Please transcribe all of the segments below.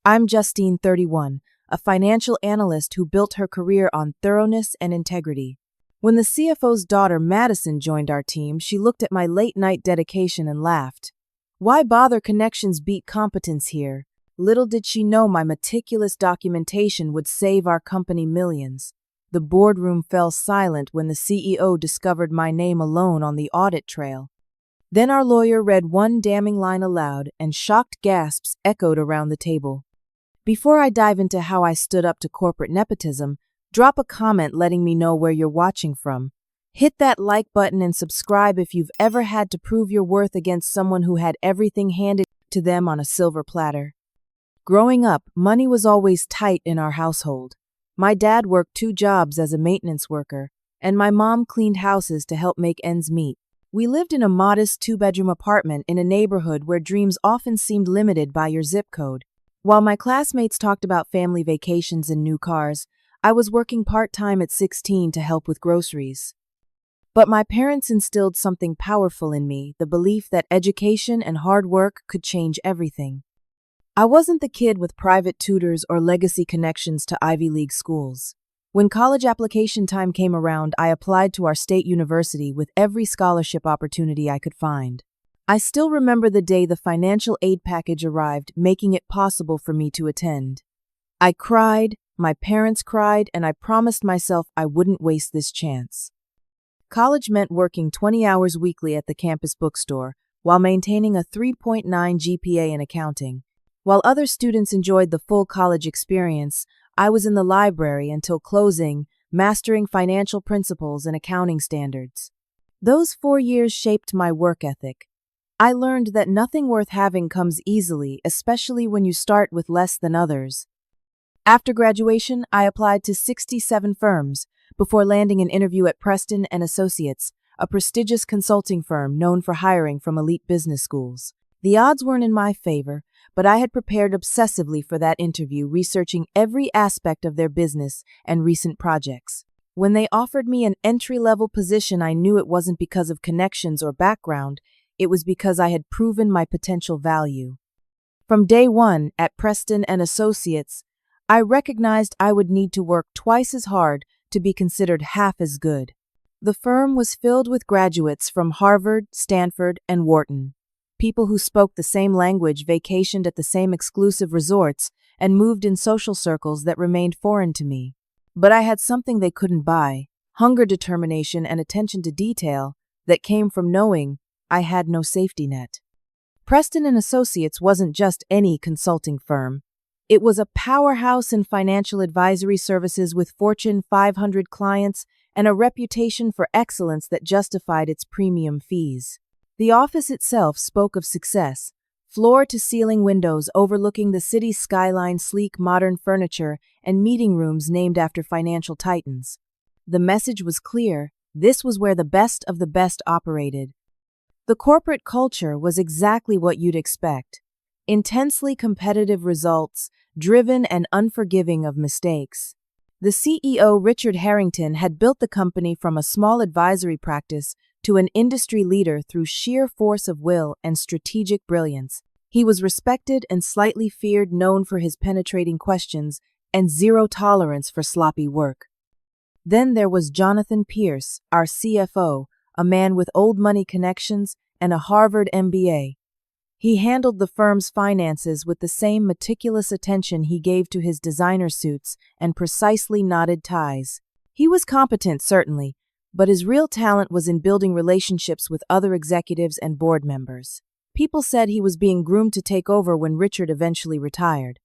I'm Justine, 31, a financial analyst who built her career on thoroughness and integrity. When the CFO's daughter, Madison, joined our team, she looked at my late-night dedication and laughed. Why bother? Connections beat competence here. Little did she know my meticulous documentation would save our company millions. The boardroom fell silent when the CEO discovered my name alone on the audit trail. Then our lawyer read one damning line aloud, and shocked gasps echoed around the table. Before I dive into how I stood up to corporate nepotism, drop a comment letting me know where you're watching from. Hit that like button and subscribe if you've ever had to prove your worth against someone who had everything handed to them on a silver platter. Growing up, money was always tight in our household. My dad worked 2 jobs as a maintenance worker, and my mom cleaned houses to help make ends meet. We lived in a modest 2-bedroom apartment in a neighborhood where dreams often seemed limited by your zip code. While my classmates talked about family vacations and new cars, I was working part-time at 16 to help with groceries. But my parents instilled something powerful in me, the belief that education and hard work could change everything. I wasn't the kid with private tutors or legacy connections to Ivy League schools. When college application time came around, I applied to our state university with every scholarship opportunity I could find. I still remember the day the financial aid package arrived, making it possible for me to attend. I cried, my parents cried, and I promised myself I wouldn't waste this chance. College meant working 20 hours weekly at the campus bookstore while maintaining a 3.9 GPA in accounting. While other students enjoyed the full college experience, I was in the library until closing, mastering financial principles and accounting standards. Those 4 years shaped my work ethic. I learned that nothing worth having comes easily, especially when you start with less than others. After graduation, I applied to 67 firms before landing an interview at Preston & Associates, a prestigious consulting firm known for hiring from elite business schools. The odds weren't in my favor, but I had prepared obsessively for that interview, researching every aspect of their business and recent projects. When they offered me an entry-level position, I knew it wasn't because of connections or background, it was because I had proven my potential value. From day one at Preston & Associates, I recognized I would need to work twice as hard to be considered half as good. The firm was filled with graduates from Harvard, Stanford, and Wharton. People who spoke the same language, vacationed at the same exclusive resorts, and moved in social circles that remained foreign to me. But I had something they couldn't buy: hunger, determination, and attention to detail that came from knowing I had no safety net. Preston & Associates wasn't just any consulting firm. It was a powerhouse in financial advisory services with Fortune 500 clients and a reputation for excellence that justified its premium fees. The office itself spoke of success: floor-to-ceiling windows overlooking the city's skyline, sleek modern furniture, and meeting rooms named after financial titans. The message was clear: this was where the best of the best operated. The corporate culture was exactly what you'd expect: intensely competitive, results driven, and unforgiving of mistakes. The CEO, Richard Harrington, had built the company from a small advisory practice to an industry leader through sheer force of will and strategic brilliance. He was respected and slightly feared, known for his penetrating questions and zero tolerance for sloppy work. Then there was Jonathan Pierce, our CFO, a man with old money connections and a Harvard MBA. He handled the firm's finances with the same meticulous attention he gave to his designer suits and precisely knotted ties. He was competent, certainly, but his real talent was in building relationships with other executives and board members. People said he was being groomed to take over when Richard eventually retired.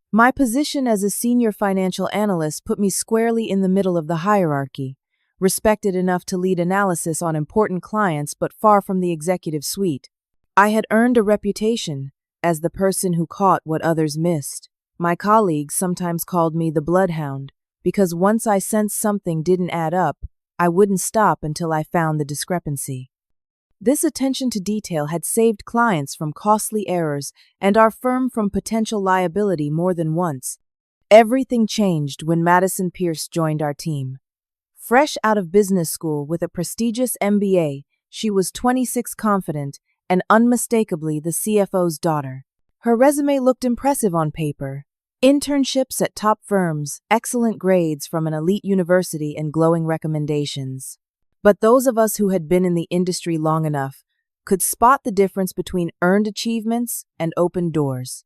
My position as a senior financial analyst put me squarely in the middle of the hierarchy, respected enough to lead analysis on important clients but far from the executive suite. I had earned a reputation as the person who caught what others missed. My colleagues sometimes called me the bloodhound, because once I sensed something didn't add up, I wouldn't stop until I found the discrepancy. This attention to detail had saved clients from costly errors and our firm from potential liability more than once. Everything changed when Madison Pierce joined our team. Fresh out of business school with a prestigious MBA, she was 26, confident, and unmistakably the CFO's daughter. Her resume looked impressive on paper. Internships at top firms, excellent grades from an elite university, and glowing recommendations. But those of us who had been in the industry long enough could spot the difference between earned achievements and open doors.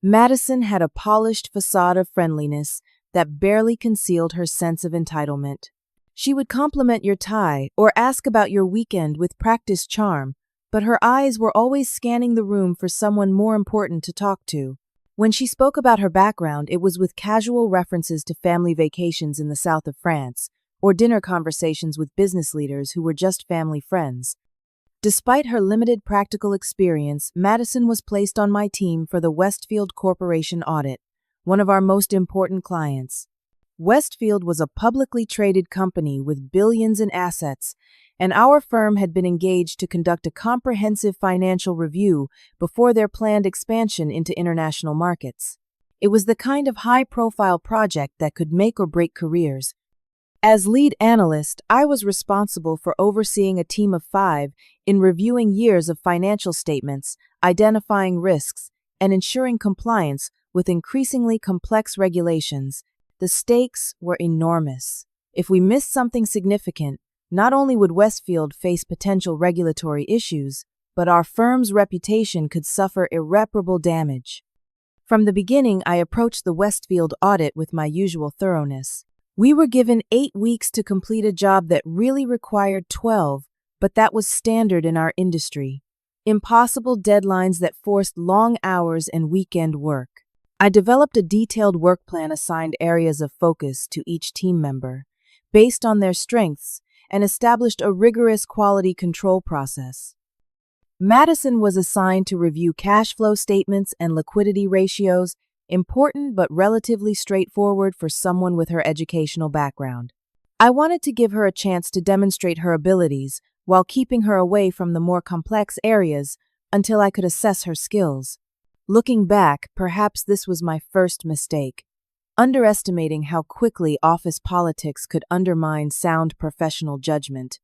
Madison had a polished facade of friendliness that barely concealed her sense of entitlement. She would compliment your tie or ask about your weekend with practiced charm, but her eyes were always scanning the room for someone more important to talk to. When she spoke about her background, it was with casual references to family vacations in the south of France or dinner conversations with business leaders who were just family friends. Despite her limited practical experience, Madison was placed on my team for the Westfield Corporation audit, one of our most important clients. Westfield was a publicly traded company with billions in assets, and our firm had been engaged to conduct a comprehensive financial review before their planned expansion into international markets. It was the kind of high-profile project that could make or break careers. As lead analyst, I was responsible for overseeing a team of 5 in reviewing years of financial statements, identifying risks, and ensuring compliance with increasingly complex regulations. The stakes were enormous. If we missed something significant, not only would Westfield face potential regulatory issues, but our firm's reputation could suffer irreparable damage. From the beginning, I approached the Westfield audit with my usual thoroughness. We were given 8 weeks to complete a job that really required 12, but that was standard in our industry. Impossible deadlines that forced long hours and weekend work. I developed a detailed work plan, assigned areas of focus to each team member, based on their strengths, and established a rigorous quality control process. Madison was assigned to review cash flow statements and liquidity ratios, important but relatively straightforward for someone with her educational background. I wanted to give her a chance to demonstrate her abilities while keeping her away from the more complex areas until I could assess her skills. Looking back, perhaps this was my first mistake, underestimating how quickly office politics could undermine sound professional judgment.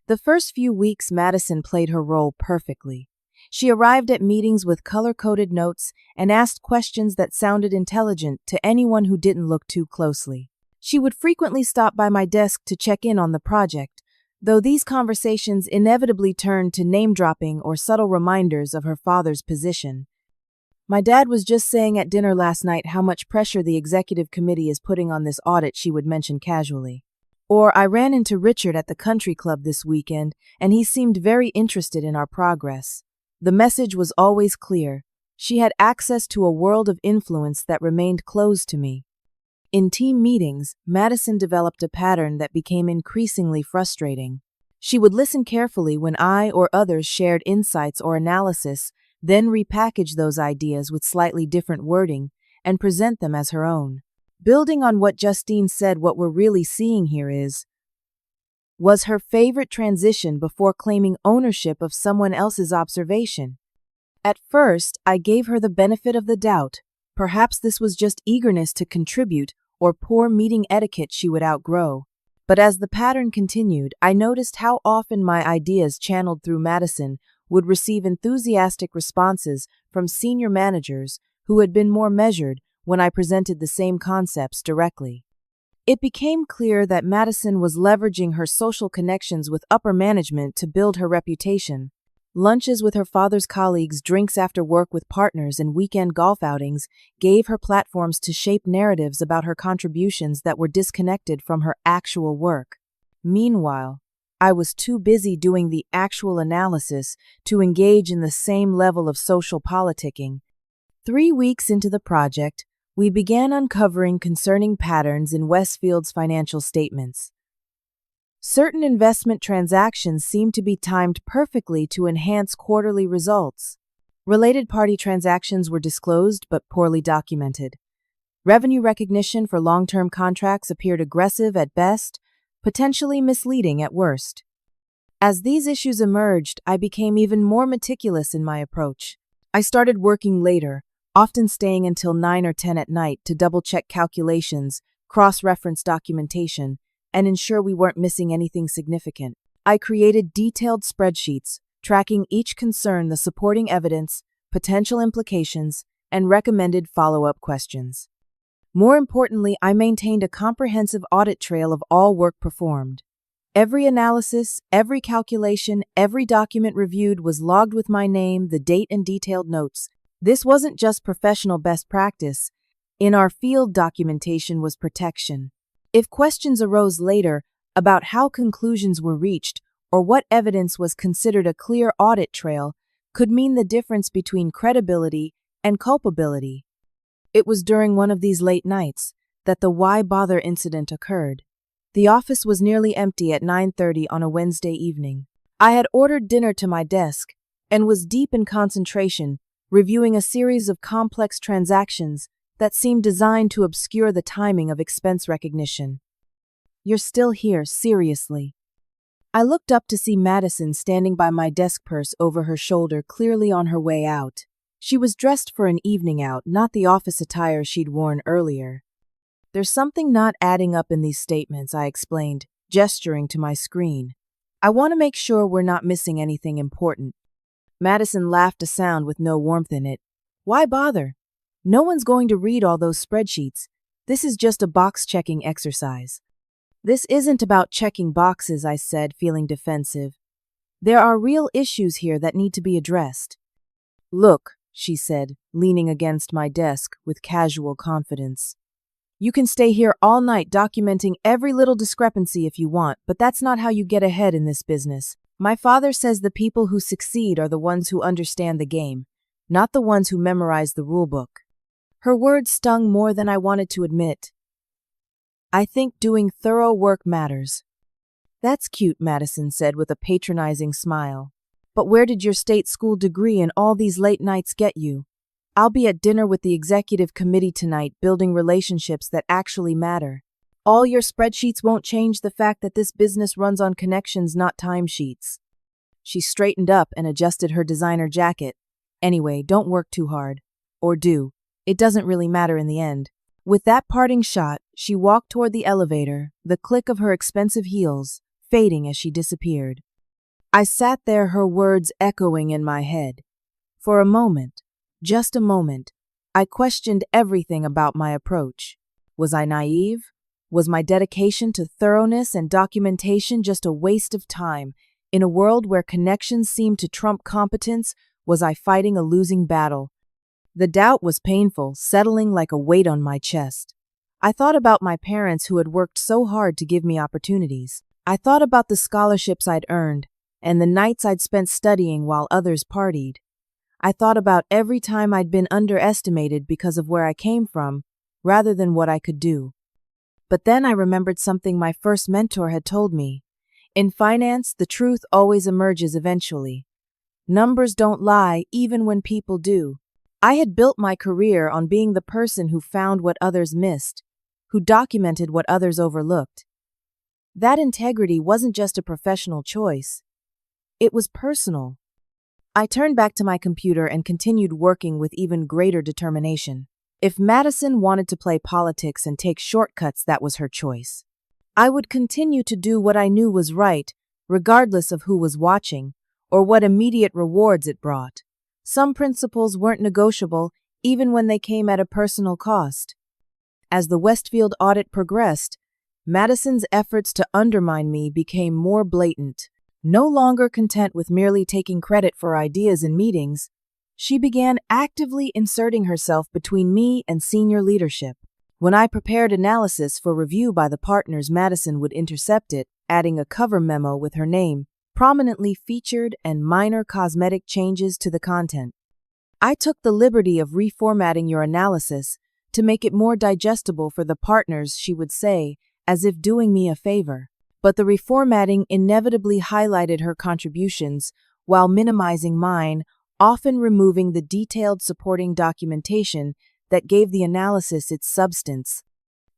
The first few weeks, Madison played her role perfectly. She arrived at meetings with color-coded notes and asked questions that sounded intelligent to anyone who didn't look too closely. She would frequently stop by my desk to check in on the project, though these conversations inevitably turned to name-dropping or subtle reminders of her father's position. "My dad was just saying at dinner last night how much pressure the executive committee is putting on this audit," she would mention casually. Or, "I ran into Richard at the country club this weekend, and he seemed very interested in our progress." The message was always clear. She had access to a world of influence that remained closed to me. In team meetings, Madison developed a pattern that became increasingly frustrating. She would listen carefully when I or others shared insights or analysis, then repackage those ideas with slightly different wording and present them as her own. Building on what Justine said, what we're really seeing here was her favorite transition before claiming ownership of someone else's observation. At first, I gave her the benefit of the doubt. Perhaps this was just eagerness to contribute or poor meeting etiquette she would outgrow. But as the pattern continued, I noticed how often my ideas channeled through Madison would receive enthusiastic responses from senior managers who had been more measured when I presented the same concepts directly. It became clear that Madison was leveraging her social connections with upper management to build her reputation. Lunches with her father's colleagues, drinks after work with partners, and weekend golf outings gave her platforms to shape narratives about her contributions that were disconnected from her actual work. Meanwhile, I was too busy doing the actual analysis to engage in the same level of social politicking. 3 weeks into the project, we began uncovering concerning patterns in Westfield's financial statements. Certain investment transactions seemed to be timed perfectly to enhance quarterly results. Related party transactions were disclosed but poorly documented. Revenue recognition for long-term contracts appeared aggressive at best, potentially misleading at worst. As these issues emerged, I became even more meticulous in my approach. I started working later, often staying until 9 or 10 at night to double-check calculations, cross-reference documentation, and ensure we weren't missing anything significant. I created detailed spreadsheets, tracking each concern, the supporting evidence, potential implications, and recommended follow-up questions. More importantly, I maintained a comprehensive audit trail of all work performed. Every analysis, every calculation, every document reviewed was logged with my name, the date, and detailed notes. This wasn't just professional best practice. In our field, documentation was protection. If questions arose later about how conclusions were reached or what evidence was considered a clear audit trail, could mean the difference between credibility and culpability. It was during one of these late nights that the why bother incident occurred. The office was nearly empty at 9:30 on a Wednesday evening. I had ordered dinner to my desk and was deep in concentration, reviewing a series of complex transactions that seemed designed to obscure the timing of expense recognition. "You're still here, seriously." I looked up to see Madison standing by my desk, purse over her shoulder, clearly on her way out. She was dressed for an evening out, not the office attire she'd worn earlier. "There's something not adding up in these statements," I explained, gesturing to my screen. "I want to make sure we're not missing anything important." Madison laughed, a sound with no warmth in it. "Why bother? No one's going to read all those spreadsheets. This is just a box-checking exercise." "This isn't about checking boxes," I said, feeling defensive. "There are real issues here that need to be addressed." "Look," she said, leaning against my desk with casual confidence. "You can stay here all night documenting every little discrepancy if you want, but that's not how you get ahead in this business. My father says the people who succeed are the ones who understand the game, not the ones who memorize the rulebook." Her words stung more than I wanted to admit. "I think doing thorough work matters." "That's cute," Madison said with a patronizing smile. "But where did your state school degree and all these late nights get you? I'll be at dinner with the executive committee tonight, building relationships that actually matter. All your spreadsheets won't change the fact that this business runs on connections, not timesheets." She straightened up and adjusted her designer jacket. "Anyway, don't work too hard. Or do. It doesn't really matter in the end." With that parting shot, she walked toward the elevator, the click of her expensive heels fading as she disappeared. I sat there, her words echoing in my head. For a moment, just a moment, I questioned everything about my approach. Was I naive? Was my dedication to thoroughness and documentation just a waste of time? In a world where connections seemed to trump competence, was I fighting a losing battle? The doubt was painful, settling like a weight on my chest. I thought about my parents who had worked so hard to give me opportunities. I thought about the scholarships I'd earned and the nights I'd spent studying while others partied. I thought about every time I'd been underestimated because of where I came from, rather than what I could do. But then I remembered something my first mentor had told me. In finance, the truth always emerges eventually. Numbers don't lie, even when people do. I had built my career on being the person who found what others missed, who documented what others overlooked. That integrity wasn't just a professional choice. It was personal. I turned back to my computer and continued working with even greater determination. If Madison wanted to play politics and take shortcuts, that was her choice. I would continue to do what I knew was right, regardless of who was watching, or what immediate rewards it brought. Some principles weren't negotiable, even when they came at a personal cost. As the Westfield audit progressed, Madison's efforts to undermine me became more blatant. No longer content with merely taking credit for ideas in meetings, she began actively inserting herself between me and senior leadership. When I prepared analysis for review by the partners, Madison would intercept it, adding a cover memo with her name prominently featured and minor cosmetic changes to the content. "I took the liberty of reformatting your analysis to make it more digestible for the partners," she would say, as if doing me a favor. But the reformatting inevitably highlighted her contributions while minimizing mine, often removing the detailed supporting documentation that gave the analysis its substance.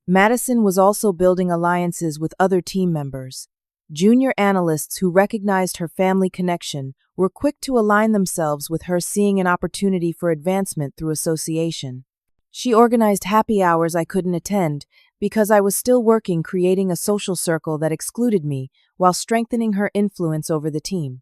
Madison was also building alliances with other team members. Junior analysts who recognized her family connection were quick to align themselves with her, seeing an opportunity for advancement through association. She organized happy hours I couldn't attend because I was still working, creating a social circle that excluded me while strengthening her influence over the team.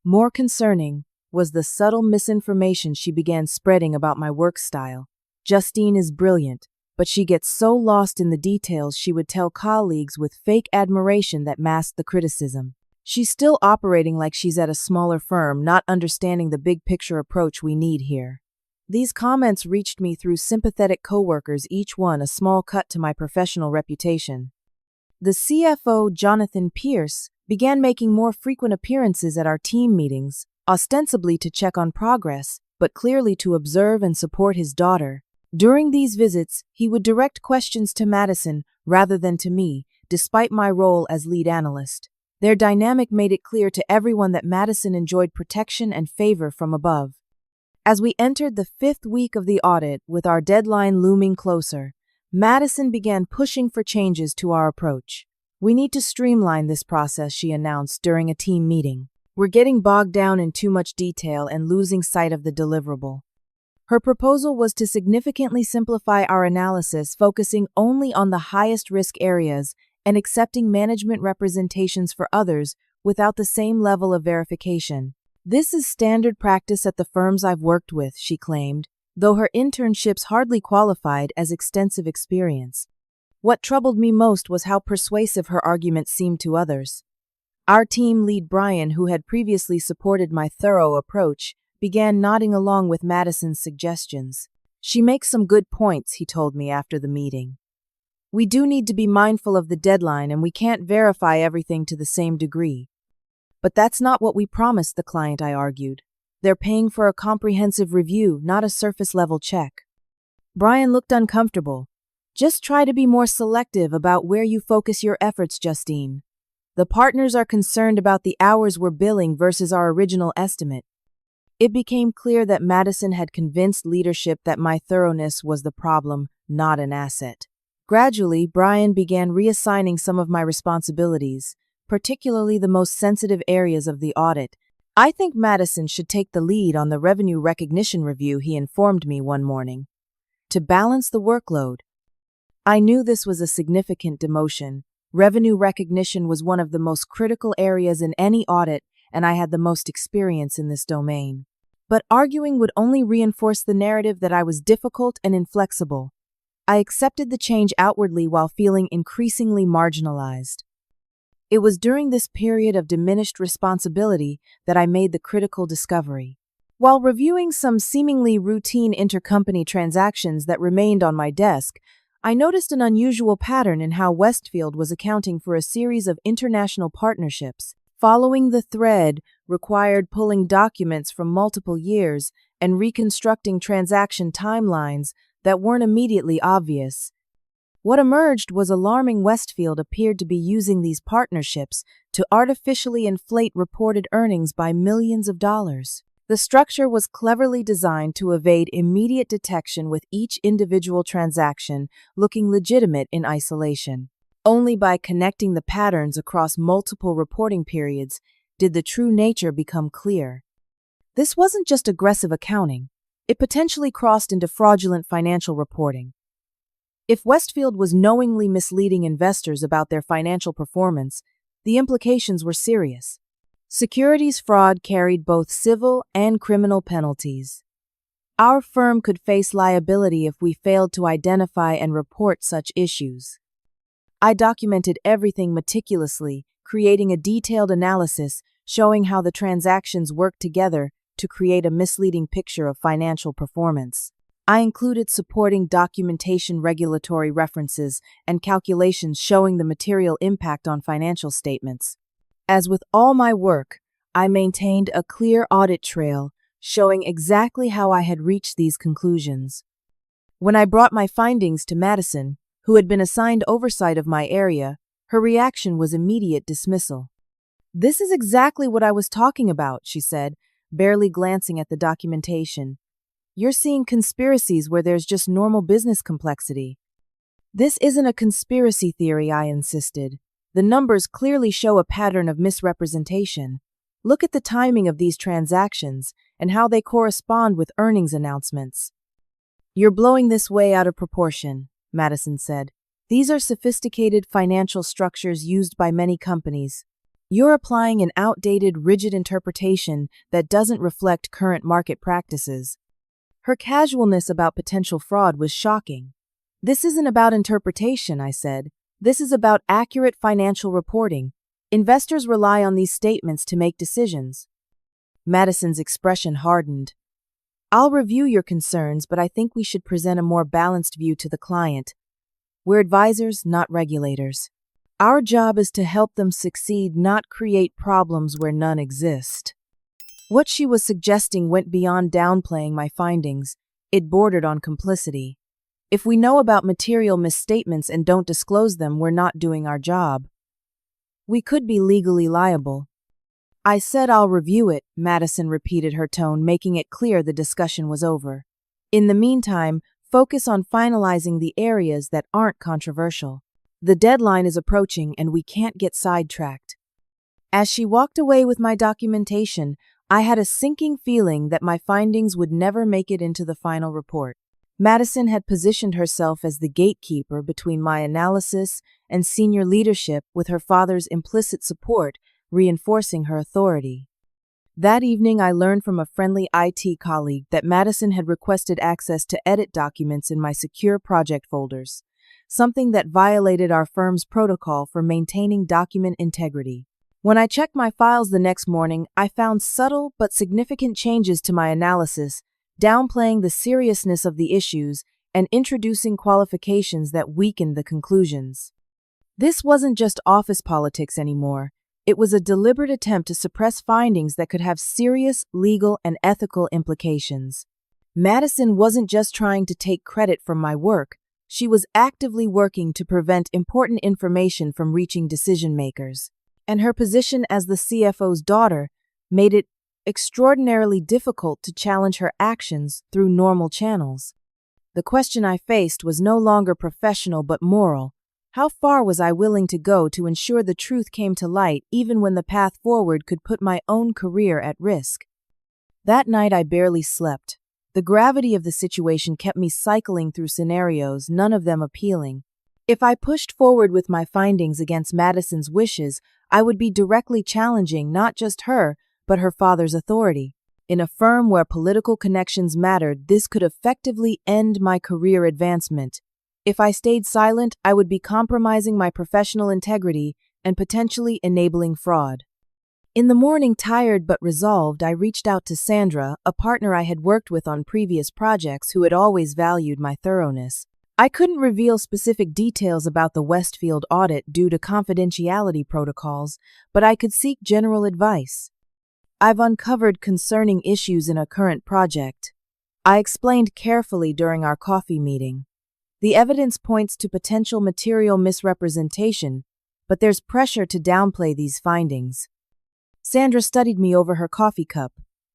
More concerning, was the subtle misinformation she began spreading about my work style. Justine is brilliant, but she gets so lost in the details she would tell colleagues with fake admiration that masked the criticism. She's still operating like she's at a smaller firm, not understanding the big picture approach we need here. These comments reached me through sympathetic coworkers, each one a small cut to my professional reputation. The CFO, Jonathan Pierce, began making more frequent appearances at our team meetings, ostensibly to check on progress, but clearly to observe and support his daughter. During these visits, he would direct questions to Madison rather than to me, despite my role as lead analyst. Their dynamic made it clear to everyone that Madison enjoyed protection and favor from above. As we entered the 5th week of the audit, with our deadline looming closer, Madison began pushing for changes to our approach. "We need to streamline this process," she announced during a team meeting. "We're getting bogged down in too much detail and losing sight of the deliverable." Her proposal was to significantly simplify our analysis, focusing only on the highest risk areas and accepting management representations for others without the same level of verification. "This is standard practice at the firms I've worked with," she claimed, though her internships hardly qualified as extensive experience. What troubled me most was how persuasive her argument seemed to others. Our team lead, Brian, who had previously supported my thorough approach, began nodding along with Madison's suggestions. "She makes some good points," he told me after the meeting. "We do need to be mindful of the deadline, and we can't verify everything to the same degree." "But that's not what we promised the client," I argued. "They're paying for a comprehensive review, not a surface-level check." Brian looked uncomfortable. "Just try to be more selective about where you focus your efforts, Justine. The partners are concerned about the hours we're billing versus our original estimate." It became clear that Madison had convinced leadership that my thoroughness was the problem, not an asset. Gradually, Brian began reassigning some of my responsibilities, particularly the most sensitive areas of the audit. "I think Madison should take the lead on the revenue recognition review," he informed me one morning, "to balance the workload." I knew this was a significant demotion. Revenue recognition was one of the most critical areas in any audit, and I had the most experience in this domain. But arguing would only reinforce the narrative that I was difficult and inflexible. I accepted the change outwardly while feeling increasingly marginalized. It was during this period of diminished responsibility that I made the critical discovery. While reviewing some seemingly routine intercompany transactions that remained on my desk, I noticed an unusual pattern in how Westfield was accounting for a series of international partnerships. Following the thread required pulling documents from multiple years and reconstructing transaction timelines that weren't immediately obvious. What emerged was alarming. Westfield appeared to be using these partnerships to artificially inflate reported earnings by millions of dollars. The structure was cleverly designed to evade immediate detection, with each individual transaction looking legitimate in isolation. Only by connecting the patterns across multiple reporting periods did the true nature become clear. This wasn't just aggressive accounting. It potentially crossed into fraudulent financial reporting. If Westfield was knowingly misleading investors about their financial performance, the implications were serious. Securities fraud carried both civil and criminal penalties. Our firm could face liability if we failed to identify and report such issues. I documented everything meticulously, creating a detailed analysis showing how the transactions worked together to create a misleading picture of financial performance. I included supporting documentation, regulatory references, and calculations showing the material impact on financial statements. As with all my work, I maintained a clear audit trail showing exactly how I had reached these conclusions. When I brought my findings to Madison, who had been assigned oversight of my area, her reaction was immediate dismissal. "This is exactly what I was talking about," she said, barely glancing at the documentation. "You're seeing conspiracies where there's just normal business complexity." "This isn't a conspiracy theory," I insisted. "The numbers clearly show a pattern of misrepresentation. Look at the timing of these transactions and how they correspond with earnings announcements." "You're blowing this way out of proportion," Madison said. "These are sophisticated financial structures used by many companies. You're applying an outdated, rigid interpretation that doesn't reflect current market practices. Her casualness about potential fraud was shocking. This isn't about interpretation, I said. This is about accurate financial reporting. Investors rely on these statements to make decisions. Madison's expression hardened. I'll review your concerns, but I think we should present a more balanced view to the client. We're advisors, not regulators. Our job is to help them succeed, not create problems where none exist. What she was suggesting went beyond downplaying my findings. It bordered on complicity. If we know about material misstatements and don't disclose them, we're not doing our job. We could be legally liable. I said I'll review it, Madison repeated, her tone making it clear the discussion was over. In the meantime, focus on finalizing the areas that aren't controversial. The deadline is approaching and we can't get sidetracked. As she walked away with my documentation, I had a sinking feeling that my findings would never make it into the final report. Madison had positioned herself as the gatekeeper between my analysis and senior leadership, with her father's implicit support reinforcing her authority. That evening, I learned from a friendly IT colleague that Madison had requested access to edit documents in my secure project folders, something that violated our firm's protocol for maintaining document integrity. When I checked my files the next morning, I found subtle but significant changes to my analysis, downplaying the seriousness of the issues and introducing qualifications that weakened the conclusions. This wasn't just office politics anymore. It was a deliberate attempt to suppress findings that could have serious legal and ethical implications. Madison wasn't just trying to take credit from my work. She was actively working to prevent important information from reaching decision-makers. And her position as the CFO's daughter made it extraordinarily difficult to challenge her actions through normal channels. The question I faced was no longer professional but moral. How far was I willing to go to ensure the truth came to light, even when the path forward could put my own career at risk? That night I barely slept. The gravity of the situation kept me cycling through scenarios, none of them appealing. If I pushed forward with my findings against Madison's wishes, I would be directly challenging not just her, but her father's authority. In a firm where political connections mattered, this could effectively end my career advancement. If I stayed silent, I would be compromising my professional integrity and potentially enabling fraud. In the morning, tired but resolved, I reached out to Sandra, a partner I had worked with on previous projects who had always valued my thoroughness. I couldn't reveal specific details about the Westfield audit due to confidentiality protocols, but I could seek general advice. I've uncovered concerning issues in a current project. I explained carefully during our coffee meeting. The evidence points to potential material misrepresentation, but there's pressure to downplay these findings. Sandra studied me over her coffee cup.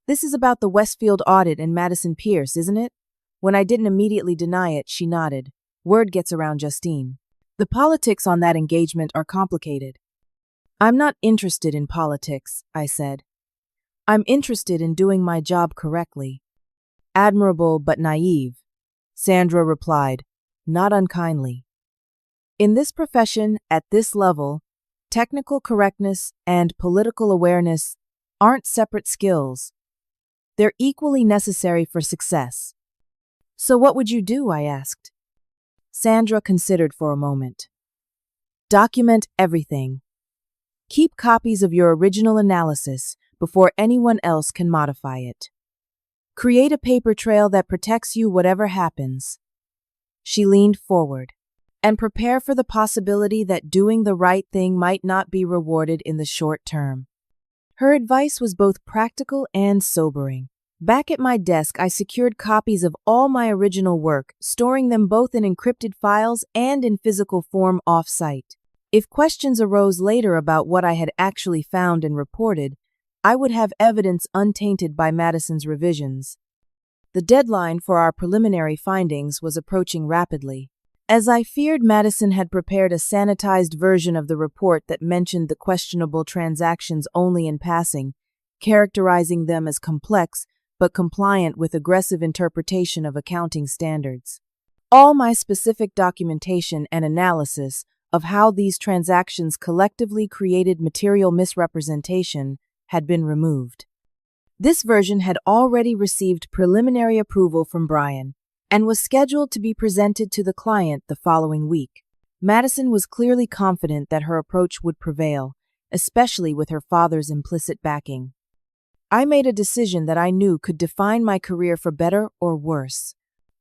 This is about the Westfield audit and Madison Pierce, isn't it? When I didn't immediately deny it, she nodded. Word gets around Justine. The politics on that engagement are complicated. I'm not interested in politics, I said. I'm interested in doing my job correctly. Admirable but naive, Sandra replied, not unkindly. In this profession, at this level, technical correctness and political awareness aren't separate skills. They're equally necessary for success. So what would you do? I asked. Sandra considered for a moment. Document everything. Keep copies of your original analysis before anyone else can modify it. Create a paper trail that protects you whatever happens. She leaned forward. And prepare for the possibility that doing the right thing might not be rewarded in the short term. Her advice was both practical and sobering. Back at my desk, I secured copies of all my original work, storing them both in encrypted files and in physical form off-site. If questions arose later about what I had actually found and reported, I would have evidence untainted by Madison's revisions. The deadline for our preliminary findings was approaching rapidly. As I feared, Madison had prepared a sanitized version of the report that mentioned the questionable transactions only in passing, characterizing them as complex but compliant with aggressive interpretation of accounting standards. All my specific documentation and analysis, of how these transactions collectively created material misrepresentation had been removed. This version had already received preliminary approval from Brian and was scheduled to be presented to the client the following week. Madison was clearly confident that her approach would prevail, especially with her father's implicit backing. I made a decision that I knew could define my career for better or worse.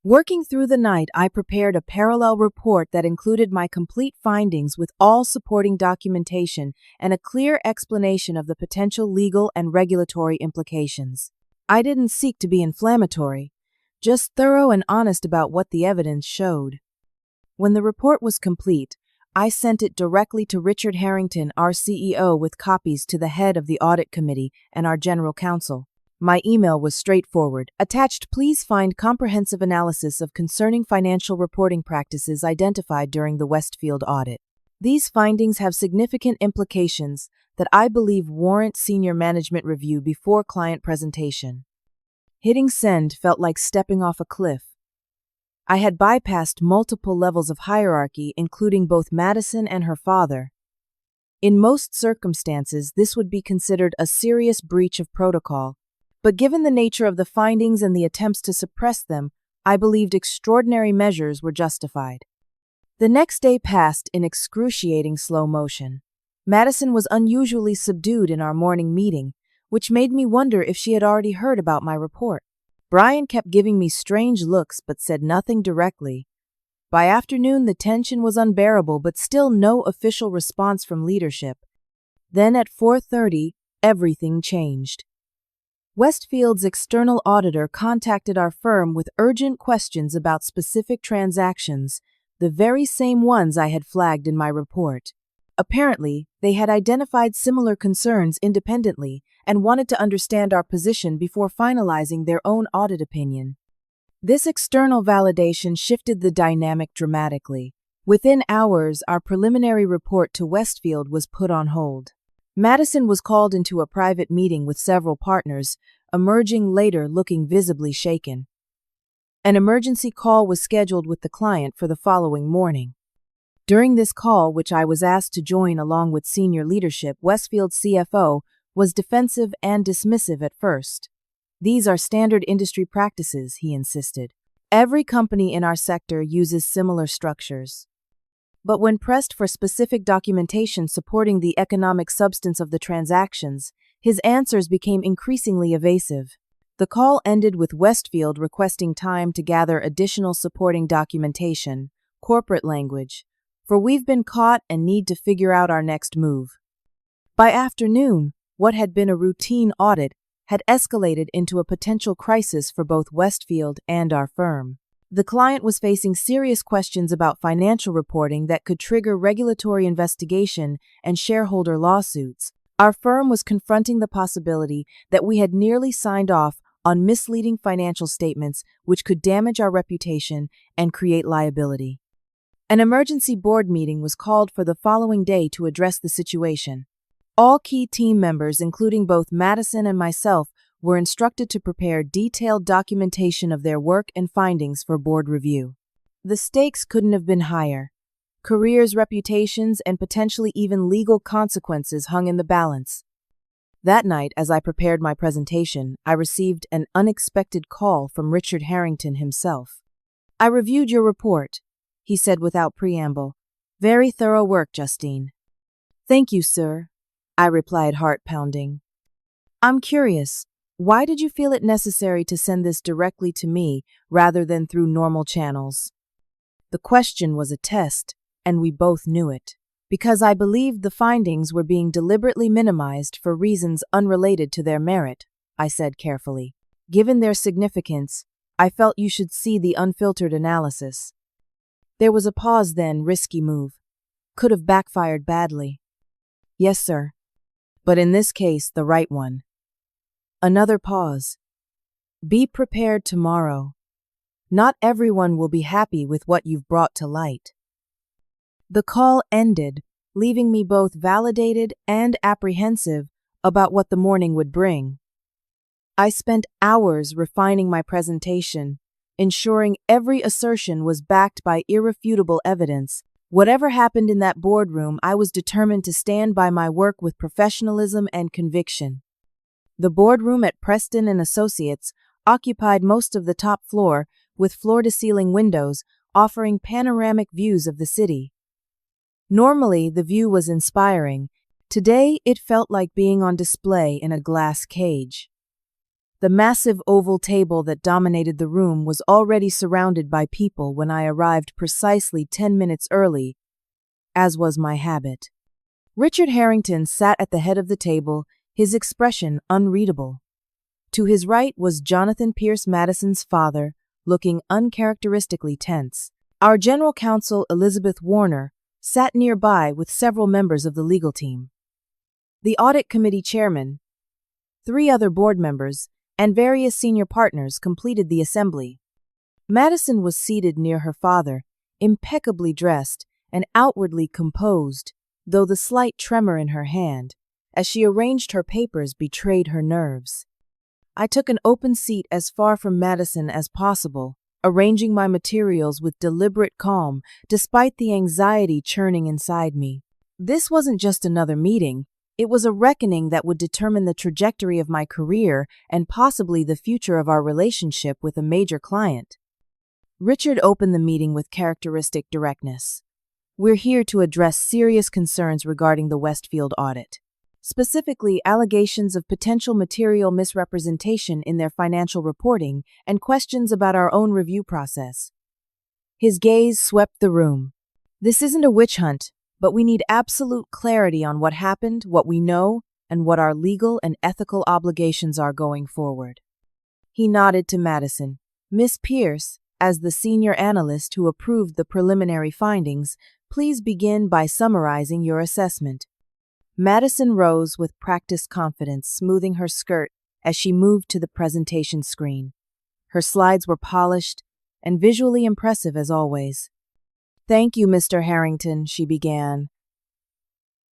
Working through the night, I prepared a parallel report that included my complete findings with all supporting documentation and a clear explanation of the potential legal and regulatory implications. I didn't seek to be inflammatory, just thorough and honest about what the evidence showed. When the report was complete, I sent it directly to Richard Harrington, our CEO, with copies to the head of the audit committee and our general counsel. My email was straightforward. Attached, please find comprehensive analysis of concerning financial reporting practices identified during the Westfield audit. These findings have significant implications that I believe warrant senior management review before client presentation. Hitting send felt like stepping off a cliff. I had bypassed multiple levels of hierarchy, including both Madison and her father. In most circumstances, this would be considered a serious breach of protocol. But given the nature of the findings and the attempts to suppress them, I believed extraordinary measures were justified. The next day passed in excruciating slow motion. Madison was unusually subdued in our morning meeting, which made me wonder if she had already heard about my report. Brian kept giving me strange looks but said nothing directly. By afternoon, the tension was unbearable, but still no official response from leadership. Then at 4:30, everything changed. Westfield's external auditor contacted our firm with urgent questions about specific transactions, the very same ones I had flagged in my report. Apparently, they had identified similar concerns independently and wanted to understand our position before finalizing their own audit opinion. This external validation shifted the dynamic dramatically. Within hours, our preliminary report to Westfield was put on hold. Madison was called into a private meeting with several partners, emerging later looking visibly shaken. An emergency call was scheduled with the client for the following morning. During this call, which I was asked to join along with senior leadership, Westfield's CFO was defensive and dismissive at first. "These are standard industry practices," he insisted. "Every company in our sector uses similar structures." But when pressed for specific documentation supporting the economic substance of the transactions, his answers became increasingly evasive. The call ended with Westfield requesting time to gather additional supporting documentation, corporate language, for "we've been caught and need to figure out our next move." By afternoon, what had been a routine audit had escalated into a potential crisis for both Westfield and our firm. The client was facing serious questions about financial reporting that could trigger regulatory investigation and shareholder lawsuits. Our firm was confronting the possibility that we had nearly signed off on misleading financial statements which could damage our reputation and create liability. An emergency board meeting was called for the following day to address the situation. All key team members, including both Madison and myself, were instructed to prepare detailed documentation of their work and findings for board review. The stakes couldn't have been higher. Careers, reputations, and potentially even legal consequences hung in the balance. That night, as I prepared my presentation, I received an unexpected call from Richard Harrington himself. "I reviewed your report," he said without preamble. "Very thorough work, Justine." "Thank you, sir," I replied, heart pounding. "I'm curious. Why did you feel it necessary to send this directly to me rather than through normal channels?" The question was a test, and we both knew it. "Because I believed the findings were being deliberately minimized for reasons unrelated to their merit," I said carefully. "Given their significance, I felt you should see the unfiltered analysis." There was a pause then. Risky move. Could have backfired badly. "Yes, sir. But in this case, the right one." Another pause. "Be prepared tomorrow. Not everyone will be happy with what you've brought to light." The call ended, leaving me both validated and apprehensive about what the morning would bring. I spent hours refining my presentation, ensuring every assertion was backed by irrefutable evidence, Whatever happened in that boardroom, I was determined to stand by my work with professionalism and conviction. The boardroom at Preston and Associates occupied most of the top floor, with floor-to-ceiling windows offering panoramic views of the city. Normally, the view was inspiring. Today, it felt like being on display in a glass cage. The massive oval table that dominated the room was already surrounded by people when I arrived precisely 10 minutes early, as was my habit. Richard Harrington sat at the head of the table, his expression unreadable. To his right was Jonathan Pierce Madison's father, looking uncharacteristically tense. Our general counsel, Elizabeth Warner, sat nearby with several members of the legal team. The audit committee chairman, 3 other board members, and various senior partners completed the assembly. Madison was seated near her father, impeccably dressed and outwardly composed, though the slight tremor in her hand, as she arranged her papers, betrayed her nerves. I took an open seat as far from Madison as possible, arranging my materials with deliberate calm, despite the anxiety churning inside me. This wasn't just another meeting. It was a reckoning that would determine the trajectory of my career and possibly the future of our relationship with a major client. Richard opened the meeting with characteristic directness. We're here to address serious concerns regarding the Westfield audit, specifically allegations of potential material misrepresentation in their financial reporting and questions about our own review process. His gaze swept the room. This isn't a witch hunt, but we need absolute clarity on what happened, what we know, and what our legal and ethical obligations are going forward. He nodded to Madison. Miss Pierce, as the senior analyst who approved the preliminary findings, please begin by summarizing your assessment. Madison rose with practiced confidence, smoothing her skirt as she moved to the presentation screen. Her slides were polished and visually impressive as always. Thank you, Mr. Harrington, she began.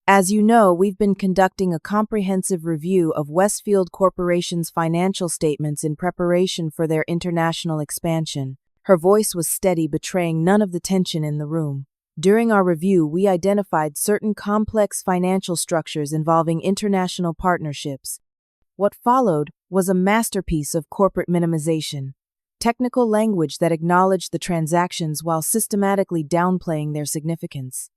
As you know, we've been conducting a comprehensive review of Westfield Corporation's financial statements in preparation for their international expansion. Her voice was steady, betraying none of the tension in the room. During our review, we identified certain complex financial structures involving international partnerships. What followed was a masterpiece of corporate minimization. Technical language that acknowledged the transactions while systematically downplaying their significance.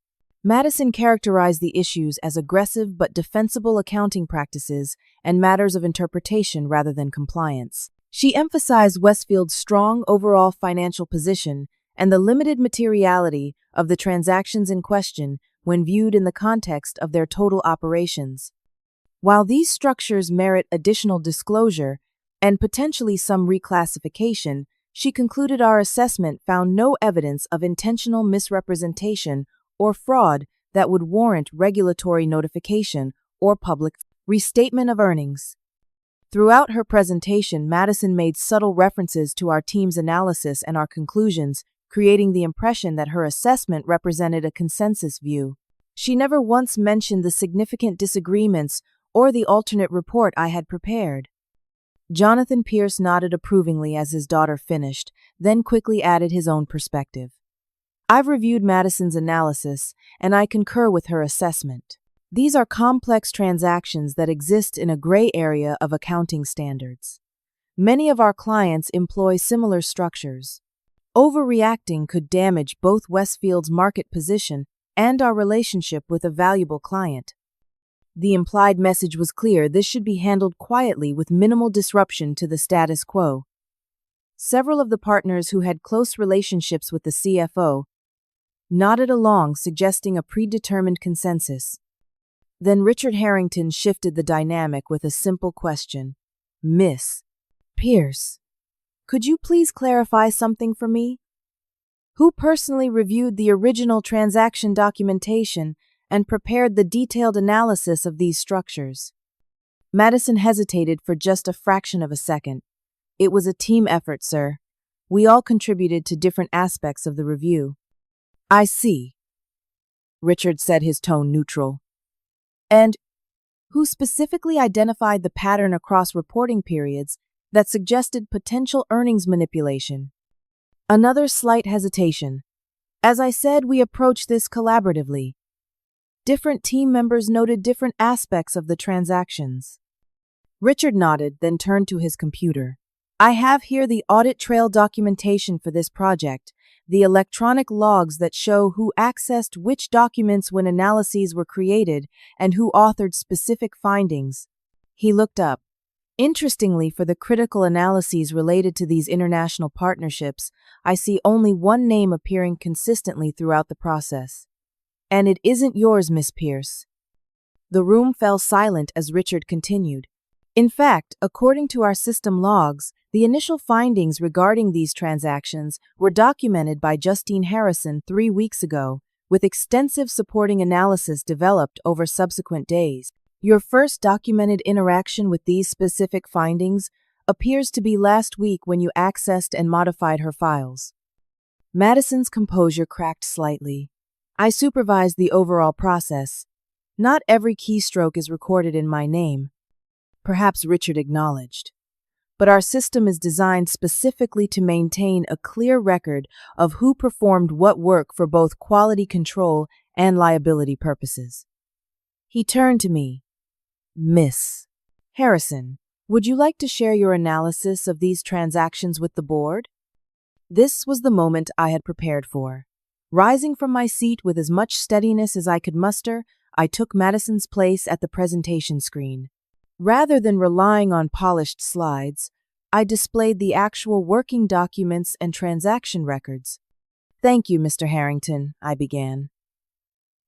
Madison characterized the issues as aggressive but defensible accounting practices and matters of interpretation rather than compliance. She emphasized Westfield's strong overall financial position and the limited materiality of the transactions in question when viewed in the context of their total operations. While these structures merit additional disclosure and potentially some reclassification, she concluded our assessment found no evidence of intentional misrepresentation or fraud that would warrant regulatory notification or public restatement of earnings. Throughout her presentation, Madison made subtle references to our team's analysis and our conclusions, creating the impression that her assessment represented a consensus view. She never once mentioned the significant disagreements or the alternate report I had prepared. Jonathan Pierce nodded approvingly as his daughter finished, then quickly added his own perspective. I've reviewed Madison's analysis, and I concur with her assessment. These are complex transactions that exist in a gray area of accounting standards. Many of our clients employ similar structures. Overreacting could damage both Westfield's market position and our relationship with a valuable client. The implied message was clear: this should be handled quietly with minimal disruption to the status quo. Several of the partners who had close relationships with the CFO nodded along, suggesting a predetermined consensus. Then Richard Harrington shifted the dynamic with a simple question. Miss Pierce, could you please clarify something for me? Who personally reviewed the original transaction documentation and prepared the detailed analysis of these structures? Madison hesitated for just a fraction of a second. It was a team effort, sir. We all contributed to different aspects of the review. I see, Richard said, his tone neutral. And who specifically identified the pattern across reporting periods that suggested potential earnings manipulation? Another slight hesitation. As I said, we approached this collaboratively. Different team members noted different aspects of the transactions. Richard nodded, then turned to his computer. I have here the audit trail documentation for this project, the electronic logs that show who accessed which documents when analyses were created and who authored specific findings. He looked up. Interestingly, for the critical analyses related to these international partnerships, I see only one name appearing consistently throughout the process. And it isn't yours, Miss Pierce. The room fell silent as Richard continued. In fact, according to our system logs, the initial findings regarding these transactions were documented by Justine Harrison 3 weeks ago, with extensive supporting analysis developed over subsequent days. Your first documented interaction with these specific findings appears to be last week when you accessed and modified her files. Madison's composure cracked slightly. I supervised the overall process. Not every keystroke is recorded in my name. Perhaps Richard acknowledged. But our system is designed specifically to maintain a clear record of who performed what work for both quality control and liability purposes. He turned to me. Miss Harrison, would you like to share your analysis of these transactions with the board? This was the moment I had prepared for. Rising from my seat with as much steadiness as I could muster, I took Madison's place at the presentation screen. Rather than relying on polished slides, I displayed the actual working documents and transaction records. Thank you, Mr. Harrington, I began.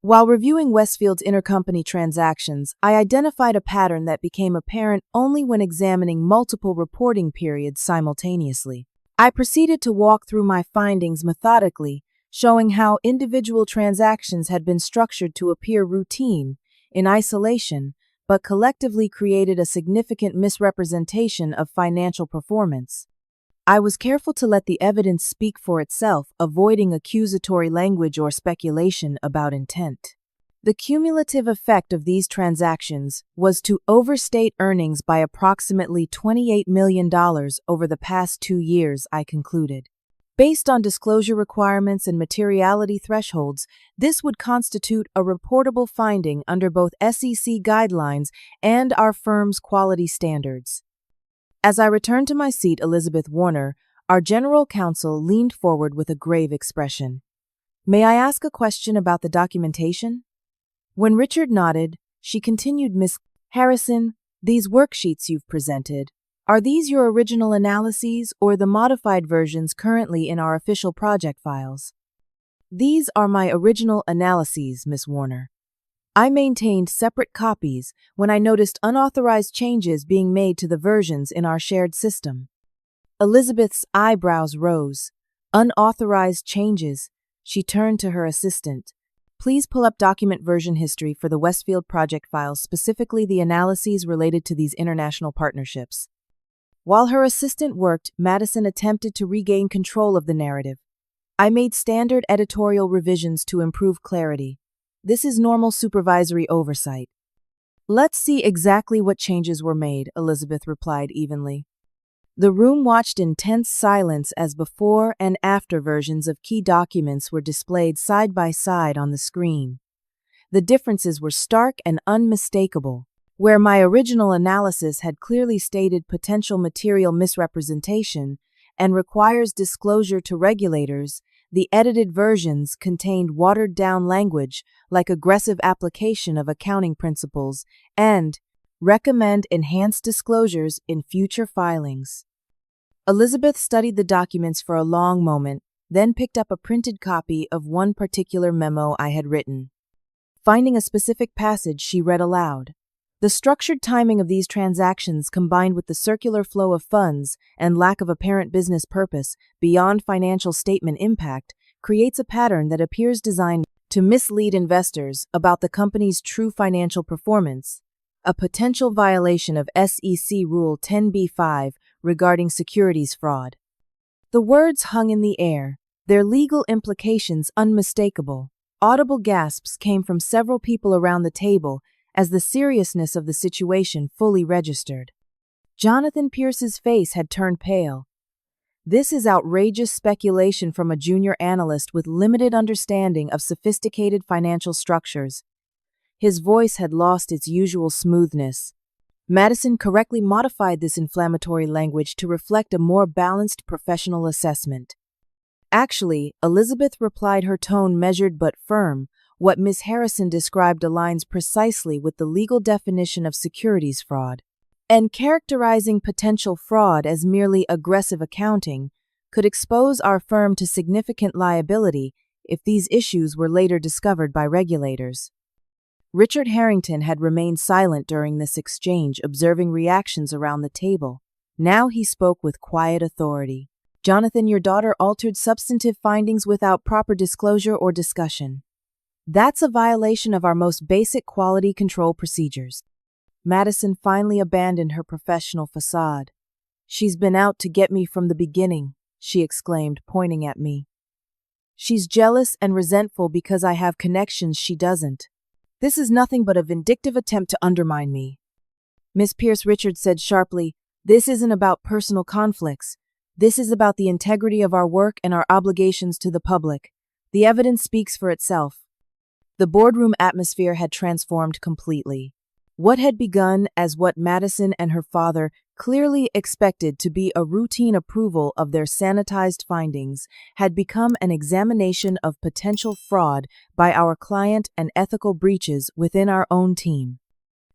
While reviewing Westfield's intercompany transactions, I identified a pattern that became apparent only when examining multiple reporting periods simultaneously. I proceeded to walk through my findings methodically, showing how individual transactions had been structured to appear routine, in isolation, but collectively created a significant misrepresentation of financial performance. I was careful to let the evidence speak for itself, avoiding accusatory language or speculation about intent. The cumulative effect of these transactions was to overstate earnings by approximately $28 million over the past 2 years, I concluded. Based on disclosure requirements and materiality thresholds, this would constitute a reportable finding under both SEC guidelines and our firm's quality standards. As I returned to my seat, Elizabeth Warner, our general counsel, leaned forward with a grave expression. May I ask a question about the documentation? When Richard nodded, she continued, Miss Harrison, these worksheets you've presented, are these your original analyses or the modified versions currently in our official project files? These are my original analyses, Miss Warner. I maintained separate copies when I noticed unauthorized changes being made to the versions in our shared system. Elizabeth's eyebrows rose. Unauthorized changes. She turned to her assistant. Please pull up document version history for the Westfield project files, specifically the analyses related to these international partnerships. While her assistant worked, Madison attempted to regain control of the narrative. I made standard editorial revisions to improve clarity. This is normal supervisory oversight. Let's see exactly what changes were made, Elizabeth replied evenly. The room watched in tense silence as before and after versions of key documents were displayed side by side on the screen. The differences were stark and unmistakable. Where my original analysis had clearly stated potential material misrepresentation and requires disclosure to regulators, the edited versions contained watered-down language like aggressive application of accounting principles and recommend enhanced disclosures in future filings. Elizabeth studied the documents for a long moment, then picked up a printed copy of one particular memo I had written. Finding a specific passage, she read aloud. The structured timing of these transactions, combined with the circular flow of funds and lack of apparent business purpose beyond financial statement impact, creates a pattern that appears designed to mislead investors about the company's true financial performance, a potential violation of SEC Rule 10b-5 regarding securities fraud. The words hung in the air, their legal implications unmistakable. Audible gasps came from several people around the table as the seriousness of the situation fully registered. Jonathan Pierce's face had turned pale. This is outrageous speculation from a junior analyst with limited understanding of sophisticated financial structures. His voice had lost its usual smoothness. Madison correctly modified this inflammatory language to reflect a more balanced professional assessment. Actually, Elizabeth replied, her tone measured but firm. What Ms. Harrison described aligns precisely with the legal definition of securities fraud. And characterizing potential fraud as merely aggressive accounting could expose our firm to significant liability if these issues were later discovered by regulators. Richard Harrington had remained silent during this exchange, observing reactions around the table. Now he spoke with quiet authority. "Jonathan, your daughter altered substantive findings without proper disclosure or discussion. That's a violation of our most basic quality control procedures." Madison finally abandoned her professional facade. "She's been out to get me from the beginning," she exclaimed, pointing at me. "She's jealous and resentful because I have connections she doesn't. This is nothing but a vindictive attempt to undermine me." "Miss Pierce," Richard said sharply, "this isn't about personal conflicts. This is about the integrity of our work and our obligations to the public. The evidence speaks for itself." The boardroom atmosphere had transformed completely. What had begun as what Madison and her father clearly expected to be a routine approval of their sanitized findings had become an examination of potential fraud by our client and ethical breaches within our own team.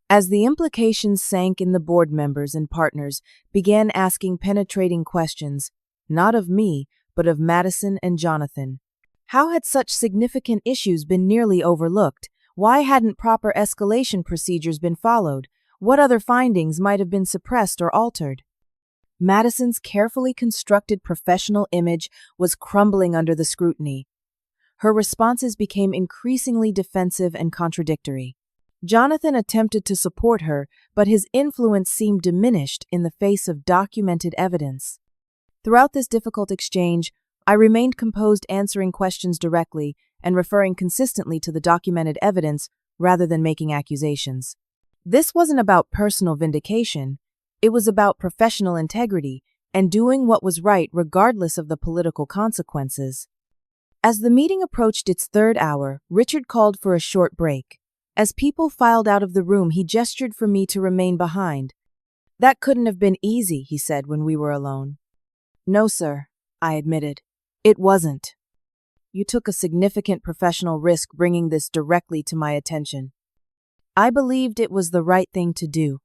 As the implications sank in, the board members and partners began asking penetrating questions, not of me, but of Madison and Jonathan. How had such significant issues been nearly overlooked? Why hadn't proper escalation procedures been followed? What other findings might have been suppressed or altered? Madison's carefully constructed professional image was crumbling under the scrutiny. Her responses became increasingly defensive and contradictory. Jonathan attempted to support her, but his influence seemed diminished in the face of documented evidence. Throughout this difficult exchange, I remained composed, answering questions directly and referring consistently to the documented evidence rather than making accusations. This wasn't about personal vindication. It was about professional integrity and doing what was right regardless of the political consequences. As the meeting approached its third hour, Richard called for a short break. As people filed out of the room, he gestured for me to remain behind. "That couldn't have been easy," he said when we were alone. "No, sir," I admitted. "It wasn't. You took a significant professional risk bringing this directly to my attention. I believed it was the right thing to do."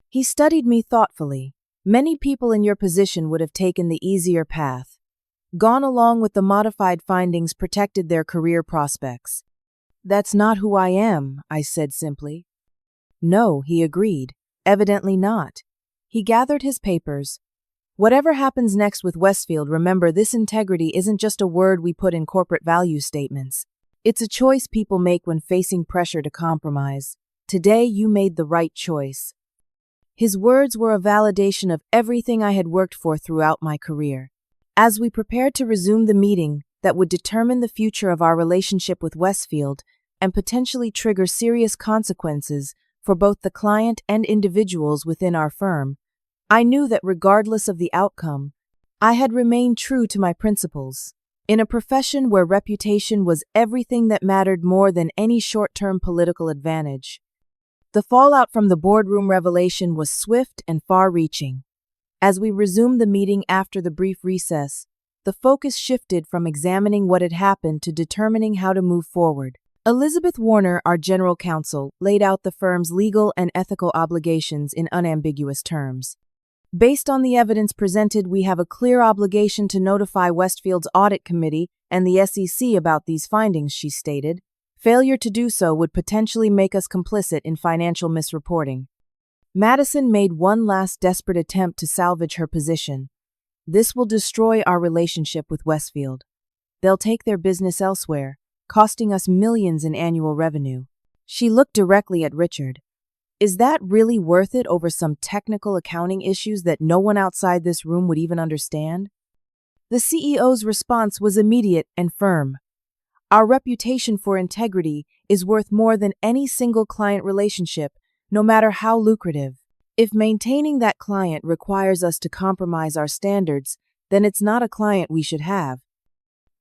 He studied me thoughtfully. "Many people in your position would have taken the easier path, gone along with the modified findings, protected their career prospects." "That's not who I am," I said simply. "No," he agreed. "Evidently not." He gathered his papers. "Whatever happens next with Westfield, remember, this integrity isn't just a word we put in corporate value statements. It's a choice people make when facing pressure to compromise. Today, you made the right choice." His words were a validation of everything I had worked for throughout my career. As we prepared to resume the meeting that would determine the future of our relationship with Westfield and potentially trigger serious consequences for both the client and individuals within our firm, I knew that regardless of the outcome, I had remained true to my principles. In a profession where reputation was everything that mattered more than any short-term political advantage, the fallout from the boardroom revelation was swift and far-reaching. As we resumed the meeting after the brief recess, the focus shifted from examining what had happened to determining how to move forward. Elizabeth Warner, our general counsel, laid out the firm's legal and ethical obligations in unambiguous terms. "Based on the evidence presented, we have a clear obligation to notify Westfield's audit committee and the SEC about these findings," she stated. "Failure to do so would potentially make us complicit in financial misreporting." Madison made one last desperate attempt to salvage her position. "This will destroy our relationship with Westfield. They'll take their business elsewhere, costing us millions in annual revenue." She looked directly at Richard. "Is that really worth it over some technical accounting issues that no one outside this room would even understand?" The CEO's response was immediate and firm. "Our reputation for integrity is worth more than any single client relationship, no matter how lucrative. If maintaining that client requires us to compromise our standards, then it's not a client we should have.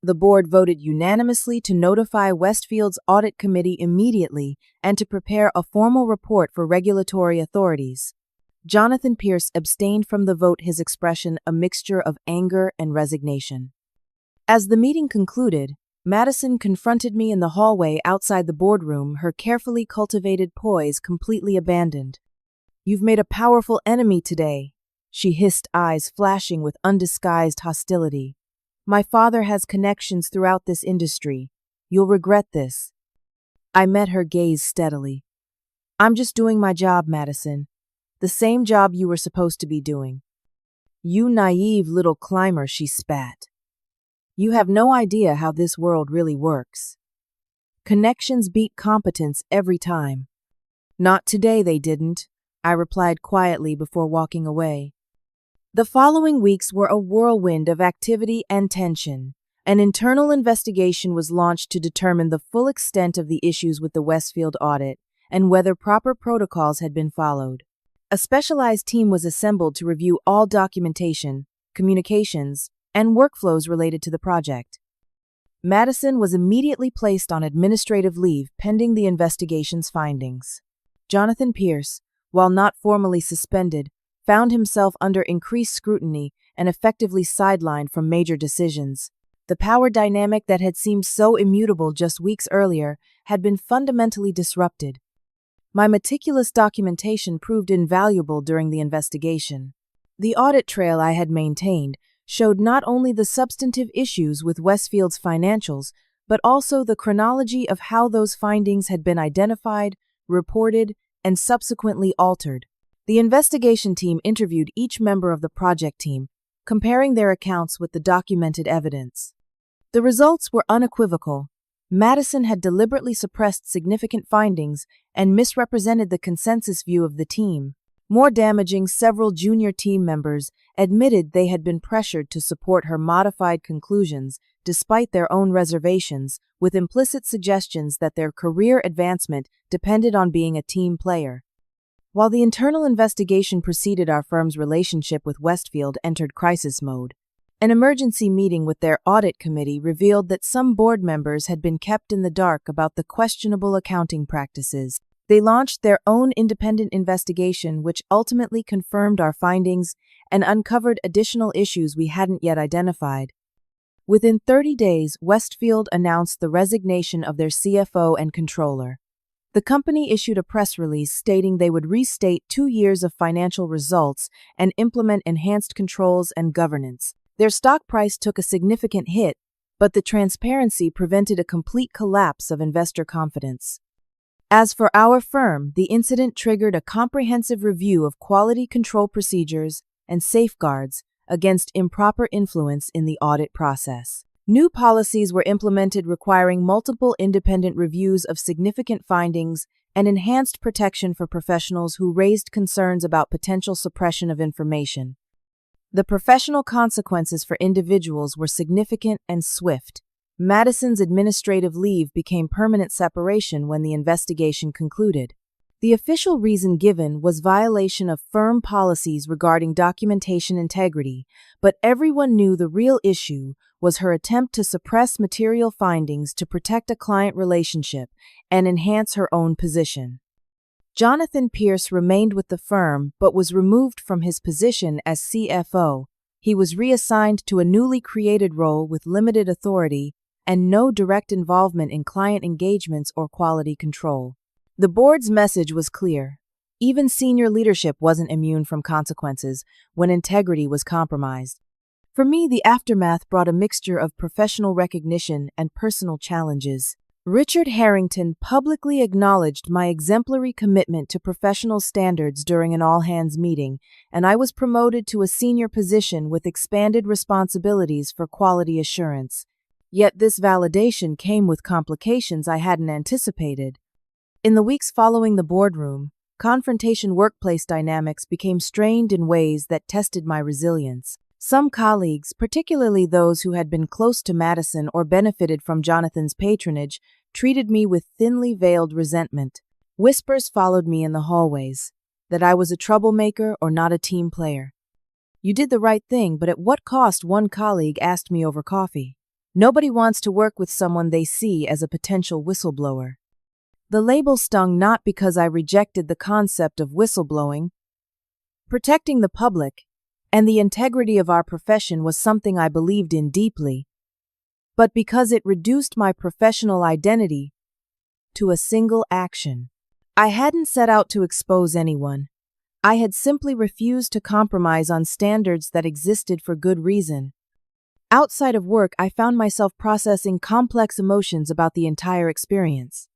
The board voted unanimously to notify Westfield's audit committee immediately and to prepare a formal report for regulatory authorities. Jonathan Pierce abstained from the vote, his expression a mixture of anger and resignation. As the meeting concluded, Madison confronted me in the hallway outside the boardroom, her carefully cultivated poise completely abandoned. "You've made a powerful enemy today," she hissed, eyes flashing with undisguised hostility. "My father has connections throughout this industry. You'll regret this." I met her gaze steadily. "I'm just doing my job, Madison. The same job you were supposed to be doing." "You naive little climber," she spat. "You have no idea how this world really works. Connections beat competence every time." "Not today, they didn't," I replied quietly before walking away. The following weeks were a whirlwind of activity and tension. An internal investigation was launched to determine the full extent of the issues with the Westfield audit and whether proper protocols had been followed. A specialized team was assembled to review all documentation, communications, and workflows related to the project. Madison was immediately placed on administrative leave pending the investigation's findings. Jonathan Pierce, while not formally suspended, found himself under increased scrutiny and effectively sidelined from major decisions. The power dynamic that had seemed so immutable just weeks earlier had been fundamentally disrupted. My meticulous documentation proved invaluable during the investigation. The audit trail I had maintained showed not only the substantive issues with Westfield's financials, but also the chronology of how those findings had been identified, reported, and subsequently altered. The investigation team interviewed each member of the project team, comparing their accounts with the documented evidence. The results were unequivocal. Madison had deliberately suppressed significant findings and misrepresented the consensus view of the team. More damaging, several junior team members admitted they had been pressured to support her modified conclusions despite their own reservations, with implicit suggestions that their career advancement depended on being a team player. While the internal investigation proceeded, our firm's relationship with Westfield entered crisis mode. An emergency meeting with their audit committee revealed that some board members had been kept in the dark about the questionable accounting practices. They launched their own independent investigation, which ultimately confirmed our findings and uncovered additional issues we hadn't yet identified. Within 30 days, Westfield announced the resignation of their CFO and controller. The company issued a press release stating they would restate 2 years of financial results and implement enhanced controls and governance. Their stock price took a significant hit, but the transparency prevented a complete collapse of investor confidence. As for our firm, the incident triggered a comprehensive review of quality control procedures and safeguards against improper influence in the audit process. New policies were implemented requiring multiple independent reviews of significant findings and enhanced protection for professionals who raised concerns about potential suppression of information. The professional consequences for individuals were significant and swift. Madison's administrative leave became permanent separation when the investigation concluded. The official reason given was violation of firm policies regarding documentation integrity, but everyone knew the real issue was her attempt to suppress material findings to protect a client relationship and enhance her own position. Jonathan Pierce remained with the firm but was removed from his position as CFO. He was reassigned to a newly created role with limited authority and no direct involvement in client engagements or quality control. The board's message was clear. Even senior leadership wasn't immune from consequences when integrity was compromised. For me, the aftermath brought a mixture of professional recognition and personal challenges. Richard Harrington publicly acknowledged my exemplary commitment to professional standards during an all-hands meeting, and I was promoted to a senior position with expanded responsibilities for quality assurance. Yet this validation came with complications I hadn't anticipated. In the weeks following the boardroom, confrontation workplace dynamics became strained in ways that tested my resilience. Some colleagues, particularly those who had been close to Madison or benefited from Jonathan's patronage, treated me with thinly veiled resentment. Whispers followed me in the hallways, that I was a troublemaker or not a team player. You did the right thing, but at what cost? One colleague asked me over coffee. Nobody wants to work with someone they see as a potential whistleblower. The label stung not because I rejected the concept of whistleblowing. Protecting the public and the integrity of our profession was something I believed in deeply, but because it reduced my professional identity to a single action. I hadn't set out to expose anyone. I had simply refused to compromise on standards that existed for good reason. Outside of work, I found myself processing complex emotions about the entire experience.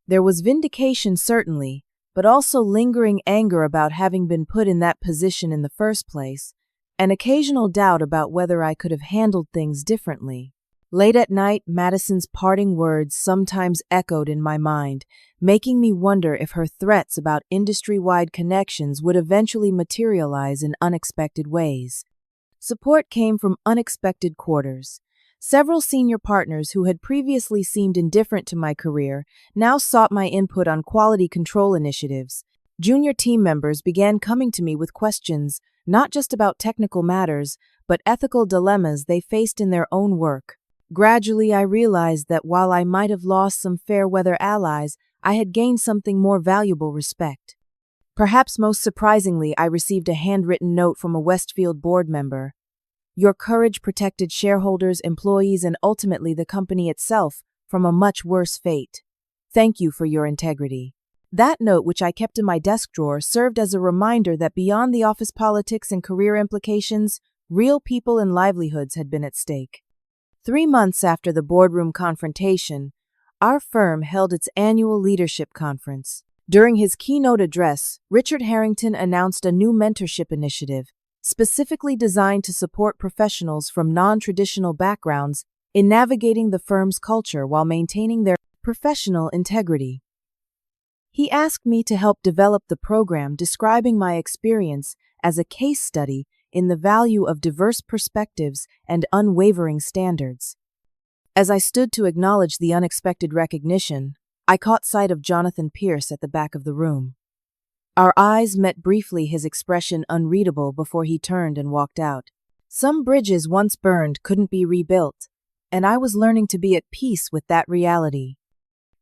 There was vindication, certainly, but also lingering anger about having been put in that position in the first place, and occasional doubt about whether I could have handled things differently. Late at night, Madison's parting words sometimes echoed in my mind, making me wonder if her threats about industry-wide connections would eventually materialize in unexpected ways. Support came from unexpected quarters. Several senior partners who had previously seemed indifferent to my career now sought my input on quality control initiatives. Junior team members began coming to me with questions, not just about technical matters, but ethical dilemmas they faced in their own work. Gradually, I realized that while I might have lost some fair-weather allies, I had gained something more valuable: respect. Perhaps most surprisingly, I received a handwritten note from a Westfield board member. Your courage protected shareholders, employees, and ultimately the company itself from a much worse fate. Thank you for your integrity. That note, which I kept in my desk drawer, served as a reminder that beyond the office politics and career implications, real people and livelihoods had been at stake. 3 months after the boardroom confrontation, our firm held its annual leadership conference. During his keynote address, Richard Harrington announced a new mentorship initiative, specifically designed to support professionals from non-traditional backgrounds in navigating the firm's culture while maintaining their professional integrity. He asked me to help develop the program, describing my experience as a case study in the value of diverse perspectives and unwavering standards. As I stood to acknowledge the unexpected recognition, I caught sight of Jonathan Pierce at the back of the room. Our eyes met briefly, his expression unreadable before he turned and walked out. Some bridges once burned couldn't be rebuilt, and I was learning to be at peace with that reality.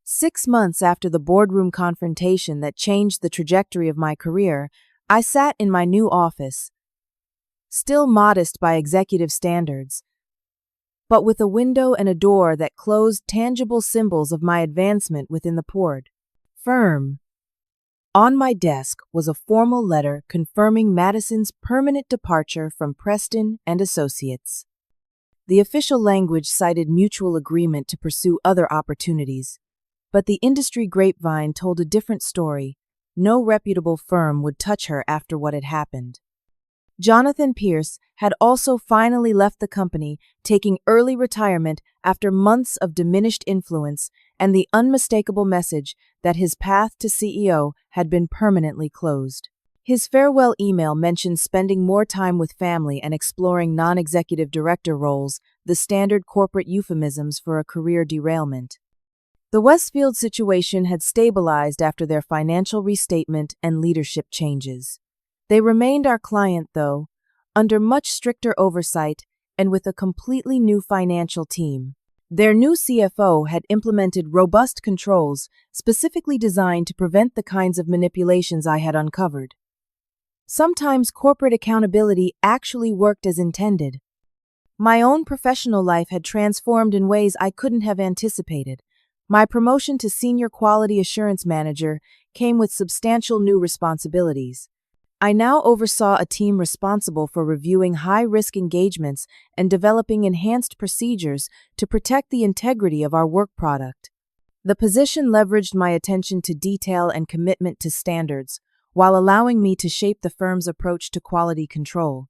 6 months after the boardroom confrontation that changed the trajectory of my career, I sat in my new office, still modest by executive standards, but with a window and a door that closed, tangible symbols of my advancement within the firm. On my desk was a formal letter confirming Madison's permanent departure from Preston and Associates. The official language cited mutual agreement to pursue other opportunities, but the industry grapevine told a different story. No reputable firm would touch her after what had happened. Jonathan Pierce had also finally left the company, taking early retirement after months of diminished influence and the unmistakable message that his path to CEO had been permanently closed. His farewell email mentioned spending more time with family and exploring non-executive director roles, the standard corporate euphemisms for a career derailment. The Westfield situation had stabilized after their financial restatement and leadership changes. They remained our client, though, under much stricter oversight and with a completely new financial team. Their new CFO had implemented robust controls specifically designed to prevent the kinds of manipulations I had uncovered. Sometimes corporate accountability actually worked as intended. My own professional life had transformed in ways I couldn't have anticipated. My promotion to Senior Quality Assurance Manager came with substantial new responsibilities. I now oversaw a team responsible for reviewing high-risk engagements and developing enhanced procedures to protect the integrity of our work product. The position leveraged my attention to detail and commitment to standards, while allowing me to shape the firm's approach to quality control.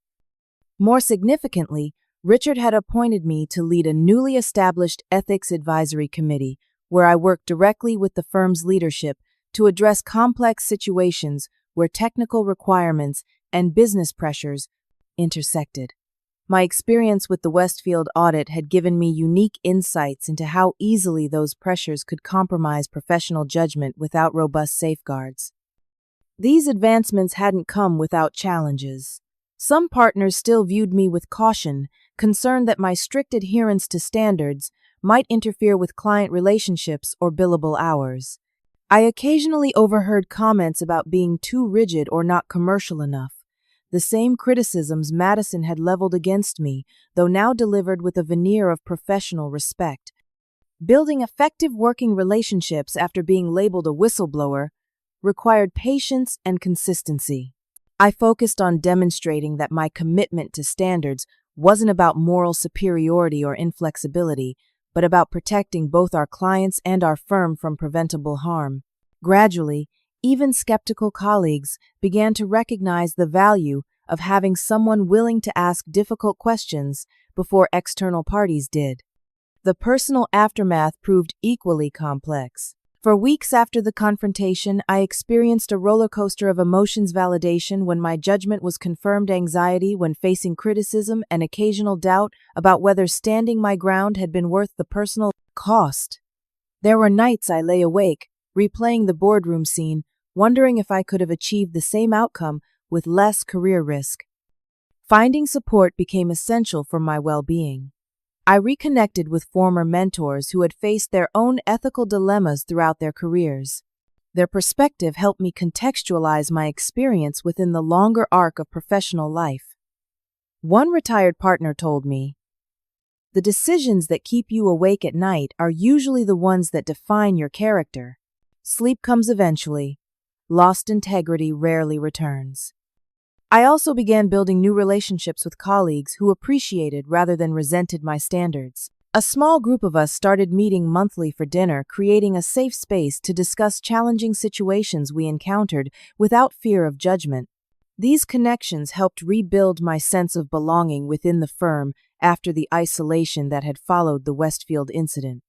More significantly, Richard had appointed me to lead a newly established ethics advisory committee, where I worked directly with the firm's leadership to address complex situations where technical requirements and business pressures intersected. My experience with the Westfield audit had given me unique insights into how easily those pressures could compromise professional judgment without robust safeguards. These advancements hadn't come without challenges. Some partners still viewed me with caution, concerned that my strict adherence to standards might interfere with client relationships or billable hours. I occasionally overheard comments about being too rigid or not commercial enough. The same criticisms Madison had leveled against me, though now delivered with a veneer of professional respect. Building effective working relationships after being labeled a whistleblower required patience and consistency. I focused on demonstrating that my commitment to standards wasn't about moral superiority or inflexibility, but about protecting both our clients and our firm from preventable harm. Gradually, even skeptical colleagues began to recognize the value of having someone willing to ask difficult questions before external parties did. The personal aftermath proved equally complex. For weeks after the confrontation, I experienced a roller coaster of emotions: validation when my judgment was confirmed, anxiety when facing criticism, and occasional doubt about whether standing my ground had been worth the personal cost. There were nights I lay awake, replaying the boardroom scene, wondering if I could have achieved the same outcome with less career risk. Finding support became essential for my well-being. I reconnected with former mentors who had faced their own ethical dilemmas throughout their careers. Their perspective helped me contextualize my experience within the longer arc of professional life. One retired partner told me, "The decisions that keep you awake at night are usually the ones that define your character. Sleep comes eventually. Lost integrity rarely returns." I also began building new relationships with colleagues who appreciated rather than resented my standards. A small group of us started meeting monthly for dinner, creating a safe space to discuss challenging situations we encountered without fear of judgment. These connections helped rebuild my sense of belonging within the firm after the isolation that had followed the Westfield incident.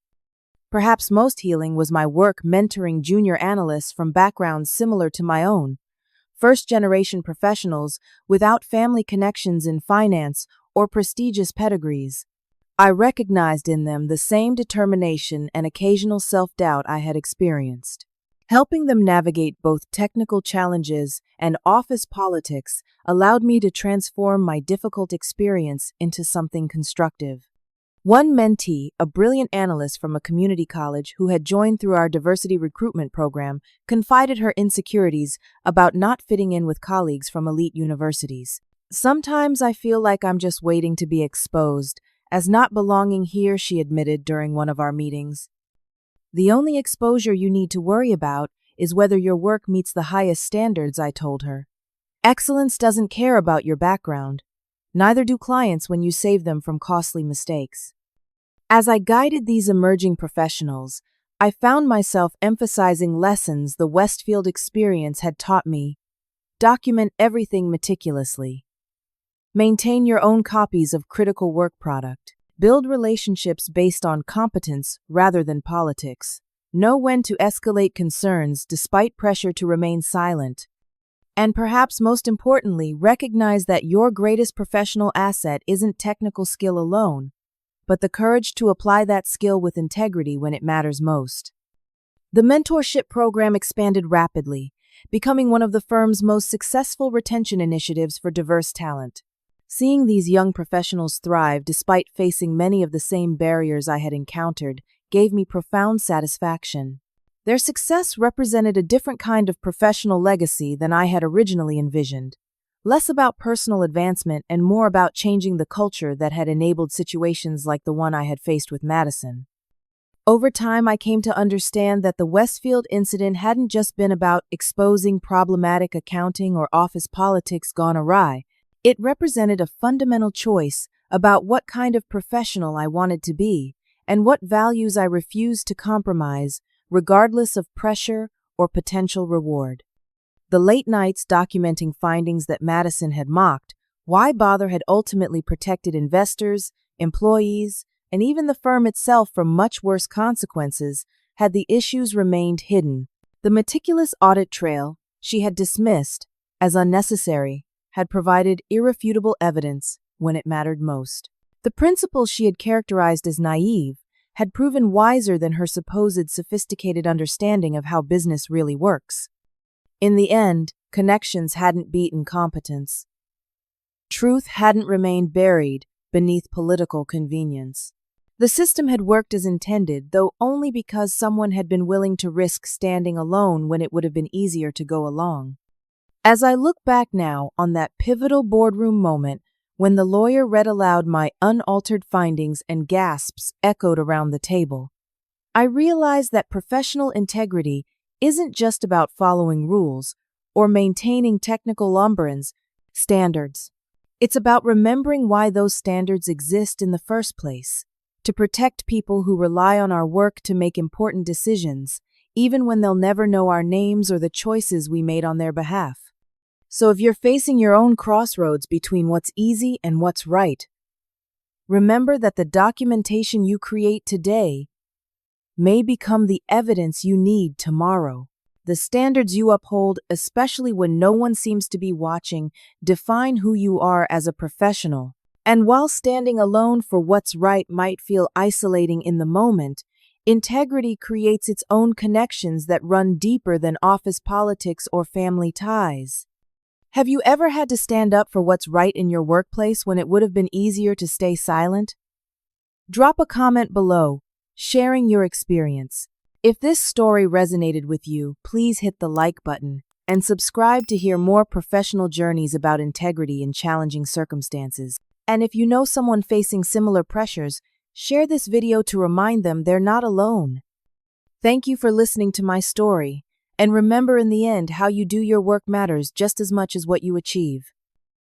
Perhaps most healing was my work mentoring junior analysts from backgrounds similar to my own. First-generation professionals without family connections in finance or prestigious pedigrees. I recognized in them the same determination and occasional self-doubt I had experienced. Helping them navigate both technical challenges and office politics allowed me to transform my difficult experience into something constructive. One mentee, a brilliant analyst from a community college who had joined through our diversity recruitment program, confided her insecurities about not fitting in with colleagues from elite universities. "Sometimes I feel like I'm just waiting to be exposed as not belonging here," she admitted during one of our meetings. "The only exposure you need to worry about is whether your work meets the highest standards," I told her. "Excellence doesn't care about your background. Neither do clients when you save them from costly mistakes." As I guided these emerging professionals, I found myself emphasizing lessons the Westfield experience had taught me. Document everything meticulously. Maintain your own copies of critical work product. Build relationships based on competence rather than politics. Know when to escalate concerns despite pressure to remain silent. And perhaps most importantly, recognize that your greatest professional asset isn't technical skill alone, but the courage to apply that skill with integrity when it matters most. The mentorship program expanded rapidly, becoming one of the firm's most successful retention initiatives for diverse talent. Seeing these young professionals thrive despite facing many of the same barriers I had encountered gave me profound satisfaction. Their success represented a different kind of professional legacy than I had originally envisioned, less about personal advancement and more about changing the culture that had enabled situations like the one I had faced with Madison. Over time, I came to understand that the Westfield incident hadn't just been about exposing problematic accounting or office politics gone awry. It represented a fundamental choice about what kind of professional I wanted to be and what values I refused to compromise, regardless of pressure or potential reward. The late nights documenting findings that Madison had mocked, why bother, had ultimately protected investors, employees, and even the firm itself from much worse consequences had the issues remained hidden. The meticulous audit trail she had dismissed as unnecessary had provided irrefutable evidence when it mattered most. The principles she had characterized as naive had proven wiser than her supposed sophisticated understanding of how business really works. In the end, connections hadn't beaten competence. Truth hadn't remained buried beneath political convenience. The system had worked as intended, though only because someone had been willing to risk standing alone when it would have been easier to go along. As I look back now on that pivotal boardroom moment when the lawyer read aloud my unaltered findings and gasps echoed around the table, I realize that professional integrity isn't just about following rules or maintaining technical standards. It's about remembering why those standards exist in the first place, to protect people who rely on our work to make important decisions, even when they'll never know our names or the choices we made on their behalf. So if you're facing your own crossroads between what's easy and what's right, remember that the documentation you create today may become the evidence you need tomorrow. The standards you uphold, especially when no one seems to be watching, define who you are as a professional. And while standing alone for what's right might feel isolating in the moment, integrity creates its own connections that run deeper than office politics or family ties. Have you ever had to stand up for what's right in your workplace when it would have been easier to stay silent? Drop a comment below, sharing your experience. If this story resonated with you, please hit the like button and subscribe to hear more professional journeys about integrity in challenging circumstances. And if you know someone facing similar pressures, share this video to remind them they're not alone. Thank you for listening to my story, and remember in the end, how you do your work matters just as much as what you achieve.